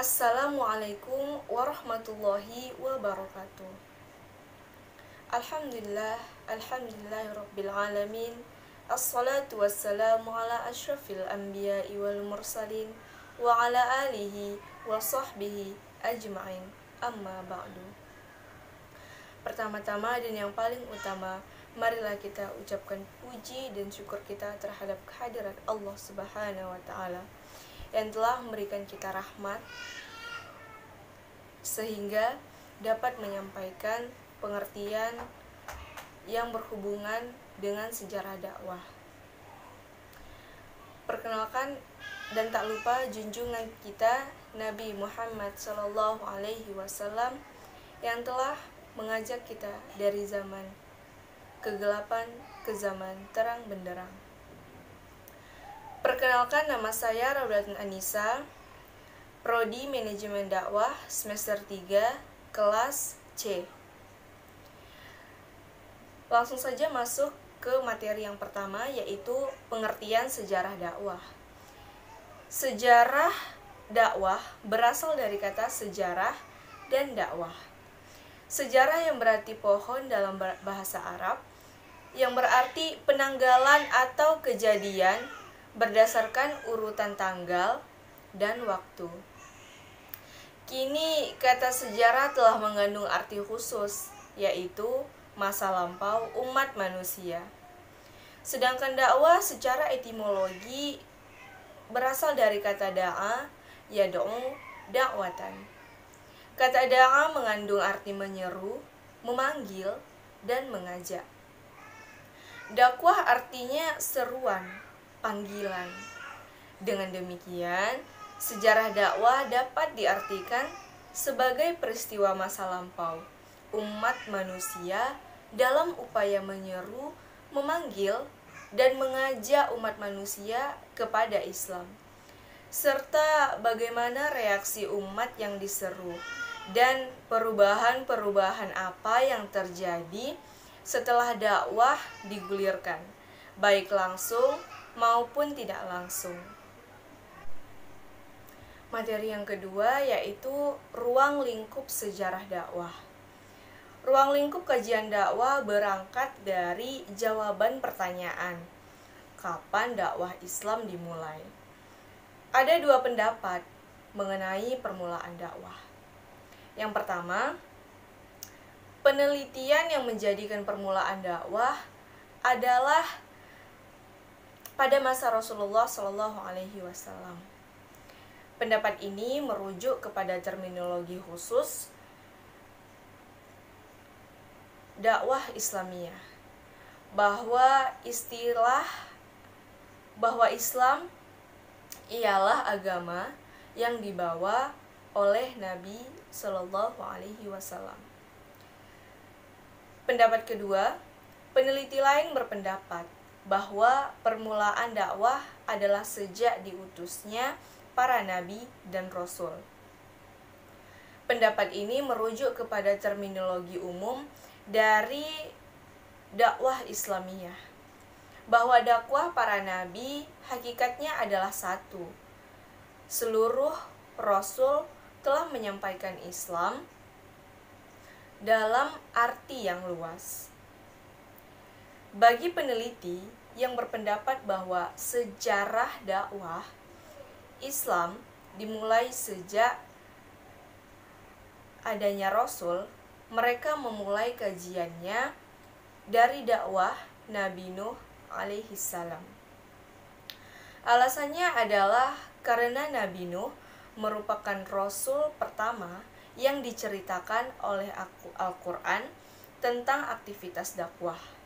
Assalamualaikum warahmatullahi wabarakatuh. Alhamdulillahirabbil alamin. Assalatu wassalamu ala asyrafil anbiya'i wal mursalin wa ala alihi wa sahbihi ajma'in. Amma ba'du. Pertama-tama dan yang paling utama, marilah kita ucapkan puji dan syukur kita terhadap kehadirat Allah Subhanahu wa taala yang telah memberikan kita rahmat sehingga dapat menyampaikan pengertian yang berhubungan dengan sejarah dakwah. Perkenalkan dan tak lupa junjungan kita Nabi Muhammad SAW yang telah mengajak kita dari zaman kegelapan ke zaman terang benderang. Perkenalkan, nama saya Raudatun Anissa, Prodi Manajemen Dakwah semester 3, kelas C. Langsung saja masuk ke materi yang pertama, yaitu pengertian sejarah dakwah. Sejarah dakwah berasal dari kata sejarah dan dakwah. Sejarah yang berarti pohon dalam bahasa Arab, yang berarti penanggalan atau kejadian berdasarkan urutan tanggal dan waktu. Kini kata sejarah telah mengandung arti khusus, yaitu masa lampau umat manusia. Sedangkan dakwah secara etimologi berasal dari kata da'a, yad'u, da'watan. Kata da'a mengandung arti menyeru, memanggil, dan mengajak. Dakwah artinya seruan, panggilan. Dengan demikian, sejarah dakwah dapat diartikan sebagai peristiwa masa lampau umat manusia dalam upaya menyeru, memanggil, dan mengajak umat manusia kepada Islam, serta bagaimana reaksi umat yang diseru dan perubahan-perubahan apa yang terjadi setelah dakwah digulirkan, baik langsung maupun tidak langsung. Materi yang kedua yaitu ruang lingkup sejarah dakwah. Ruang lingkup kajian dakwah berangkat dari jawaban pertanyaan, kapan dakwah Islam dimulai? Ada dua pendapat mengenai permulaan dakwah. Yang pertama, penelitian yang menjadikan permulaan dakwah adalah pada masa Rasulullah SAW. Pendapat ini merujuk kepada terminologi khusus dakwah Islamiyah, bahwa Islam ialah agama yang dibawa oleh Nabi SAW. Pendapat kedua, peneliti lain berpendapat bahwa permulaan dakwah adalah sejak diutusnya para nabi dan rasul. Pendapat ini merujuk kepada terminologi umum dari dakwah Islamiyah, bahwa dakwah para nabi hakikatnya adalah satu. Seluruh rasul telah menyampaikan Islam dalam arti yang luas. Bagi peneliti yang berpendapat bahwa sejarah dakwah Islam dimulai sejak adanya Rasul, mereka memulai kajiannya dari dakwah Nabi Nuh alaihissalam. Alasannya adalah karena Nabi Nuh merupakan Rasul pertama yang diceritakan oleh Al-Quran tentang aktivitas dakwah.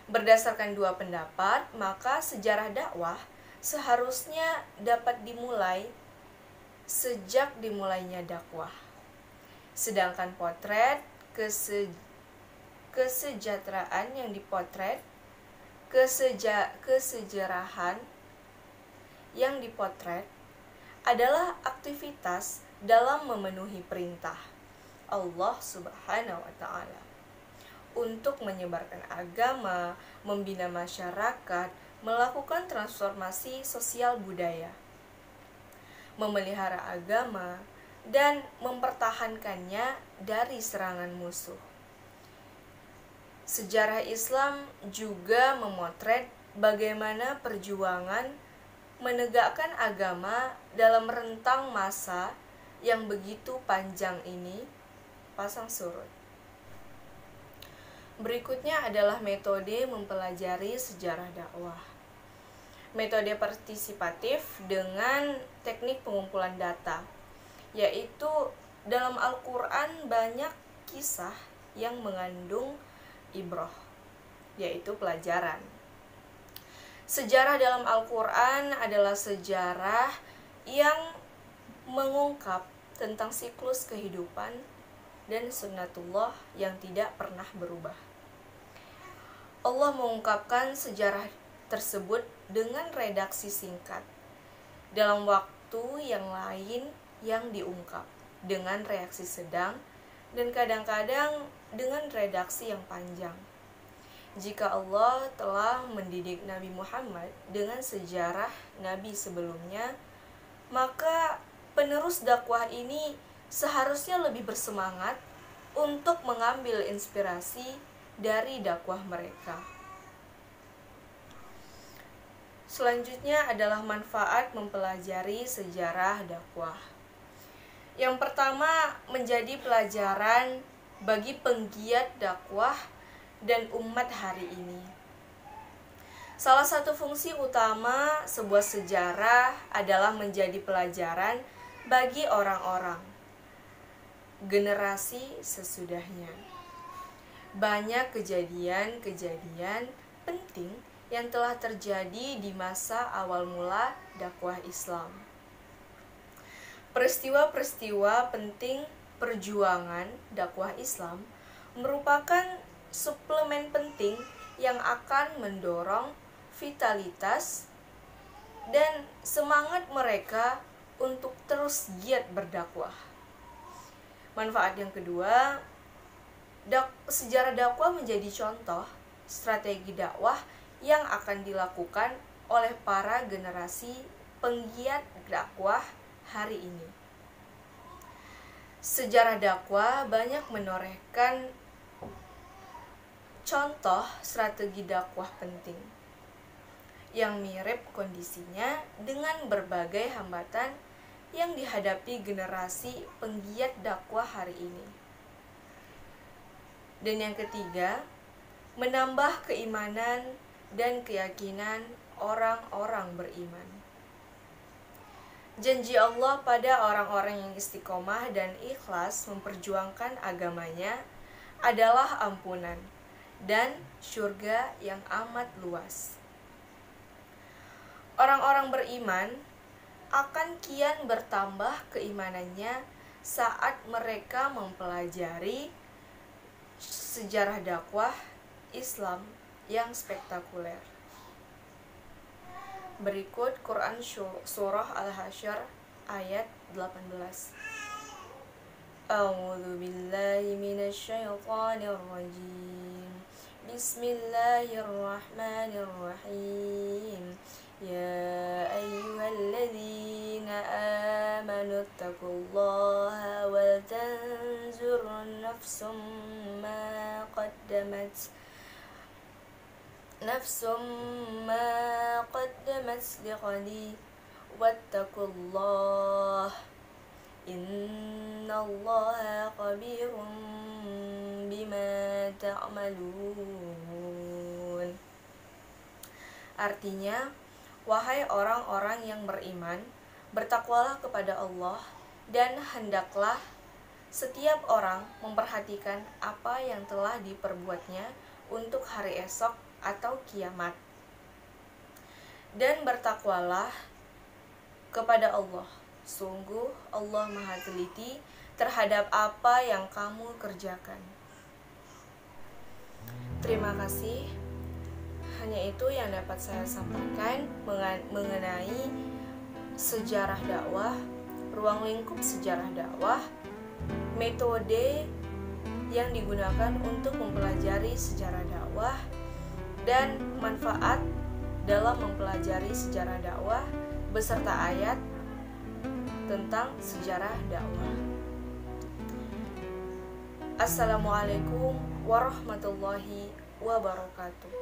Berdasarkan dua pendapat, maka sejarah dakwah seharusnya dapat dimulai sejak dimulainya dakwah. Sedangkan potret kesejahteraan yang dipotret, kesejarahan yang dipotret adalah aktivitas dalam memenuhi perintah Allah Subhanahu wa taala untuk menyebarkan agama, membina masyarakat, melakukan transformasi sosial budaya. memelihara agama, dan mempertahankannya dari serangan musuh. Sejarah Islam juga memotret bagaimana perjuangan menegakkan agama dalam rentang masa yang begitu panjang ini pasang surut. Berikutnya adalah metode mempelajari sejarah dakwah. Metode partisipatif dengan teknik pengumpulan data, yaitu dalam Al-Quran banyak kisah yang mengandung ibrah, yaitu pelajaran. Sejarah dalam Al-Quran adalah sejarah yang mengungkap tentang siklus kehidupan dan sunnatullah yang tidak pernah berubah. Allah mengungkapkan sejarah tersebut dengan redaksi singkat dalam waktu yang lain yang diungkap dengan reaksi sedang dan kadang-kadang dengan redaksi yang panjang. Jika Allah telah mendidik Nabi Muhammad dengan sejarah Nabi sebelumnya, maka penerus dakwah ini seharusnya lebih bersemangat untuk mengambil inspirasi dari dakwah mereka. Selanjutnya adalah manfaat mempelajari sejarah dakwah. Yang pertama, menjadi pelajaran bagi penggiat dakwah dan umat hari ini. Salah satu fungsi utama sebuah sejarah adalah menjadi pelajaran bagi orang-orang generasi sesudahnya. Banyak kejadian-kejadian penting yang telah terjadi di masa awal mula dakwah Islam. Peristiwa-peristiwa penting perjuangan dakwah Islam merupakan suplemen penting yang akan mendorong vitalitas dan semangat mereka untuk terus giat berdakwah. Manfaat yang kedua, sejarah dakwah menjadi contoh strategi dakwah yang akan dilakukan oleh para generasi penggiat dakwah hari ini. Sejarah dakwah banyak menorehkan contoh strategi dakwah penting yang mirip kondisinya dengan berbagai hambatan yang dihadapi generasi penggiat dakwah hari ini. Dan yang ketiga, menambah keimanan dan keyakinan orang-orang beriman. Janji Allah pada orang-orang yang istiqomah dan ikhlas memperjuangkan agamanya adalah ampunan dan surga yang amat luas. Orang-orang beriman akan kian bertambah keimanannya saat mereka mempelajari sejarah dakwah Islam yang spektakuler. Berikut Quran Surah Al-Hasyr ayat 18. A'udzu billahi minasyaitonir rajim. Bismillahirrahmanirrahim. Ya ayyuhalladzina amanu taqullaha wal tanzur nafsum ma qaddamat liqadi wattaqullah innallaha khabirum bima ta'malun. Artinya, wahai orang-orang yang beriman, bertakwalah kepada Allah dan hendaklah setiap orang memperhatikan apa yang telah diperbuatnya untuk hari esok atau kiamat. Dan bertakwalah kepada Allah. Sungguh Allah Maha teliti terhadap apa yang kamu kerjakan. Terima kasih. Hanya itu yang dapat saya sampaikan mengenai sejarah dakwah, ruang lingkup sejarah dakwah, metode yang digunakan untuk mempelajari sejarah dakwah, dan manfaat dalam mempelajari sejarah dakwah beserta ayat tentang sejarah dakwah. Assalamualaikum warahmatullahi wabarakatuh.